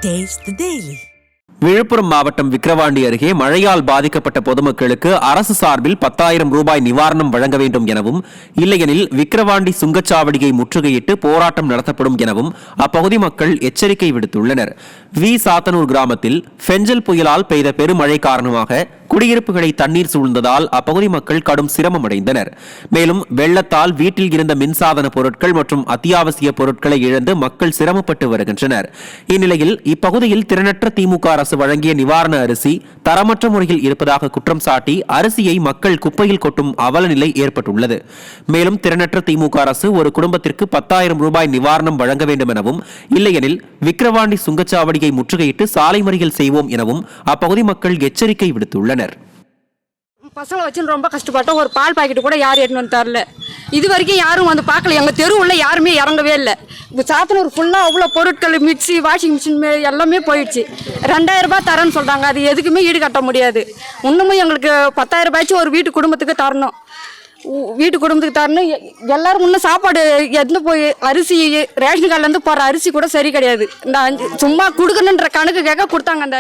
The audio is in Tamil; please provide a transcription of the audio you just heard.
Taste the Daily. விழுப்புரம் மாவட்டம் விக்கிரவாண்டி அருகே மழையால் பாதிக்கப்பட்ட பொதுமக்களுக்கு அரசு சார்பில் 10,000 ரூபாய் நிவாரணம் வழங்க வேண்டும் எனவும், இல்லையெனில் விக்கிரவாண்டி சுங்கச்சாவடியை முற்றுகையிட்டு போராட்டம் நடத்தப்படும் எனவும் அப்பகுதி மக்கள் எச்சரிக்கை விடுத்துள்ளனர். வி சாத்தனூர் கிராமத்தில் பெஞ்சல் புயலால் பெய்த பெருமழை காரணமாக குடியிருப்புகளை தண்ணீர் சூழ்ந்ததால் அப்பகுதி மக்கள் கடும் சிரமமடைந்தனர். மேலும் வெள்ளத்தால் வீட்டில் இருந்த மின்சாதன பொருட்கள் மற்றும் அத்தியாவசிய பொருட்களை இழந்து மக்கள் சிரமப்பட்டு வருகின்றனர். இந்நிலையில் இப்பகுதியில் திறனற்ற திமுக அரசு வழங்கிய நிவாரண அரிசி தரமற்ற முறையில் இருப்பதாக குற்றம் சாட்டி அரிசியை மக்கள் குப்பையில் கொட்டும் அவல நிலை ஏற்பட்டுள்ளது. மேலும் திறனற்ற திமுக அரசு ஒரு குடும்பத்திற்கு 10,000 ரூபாய் நிவாரணம் வழங்க வேண்டும் எனவும், இல்லையெனில் விக்கிரவாண்டி சுங்கச்சாவடியை முற்றுகையிட்டு சாலை மறியல் செய்வோம் எனவும் அப்பகுதி மக்கள் எச்சரிக்கை விடுத்துள்ளனர். பசங்களை வச்சு ரொம்ப கஷ்டப்பட்டோம். ஒரு பால் பாக்கெட்டு கூட யாரும் எடுத்துன்னு வந்து தரல. இது வரைக்கும் யாரும் வந்து பார்க்கல. எங்கள் தெருவுள்ள யாருமே இறங்கவே இல்லை. இப்போ சாத்தனூர் ஃபுல்லாக அவ்வளோ பொருட்கள், மிக்சி, வாஷிங் மிஷின் எல்லாமே போயிடுச்சு. 2,000 ரூபாய் தரேன்னு சொல்கிறாங்க. அது எதுக்குமே ஈடு கட்ட முடியாது. இன்னமும் எங்களுக்கு 10,000 ரூபாய்ச்சு ஒரு வீட்டு குடும்பத்துக்கு தரணும். வீட்டு குடும்பத்துக்கு தரணும். எல்லாரும் முன்னே சாப்பாடு எடுத்து போய் அரிசி ரேஷன் கார்டுலேருந்து போகிற அரிசி கூட சரி கிடையாது. இந்த சும்மா கொடுக்கணுன்ற கணக்கு கேட்க கொடுத்தாங்க. அந்த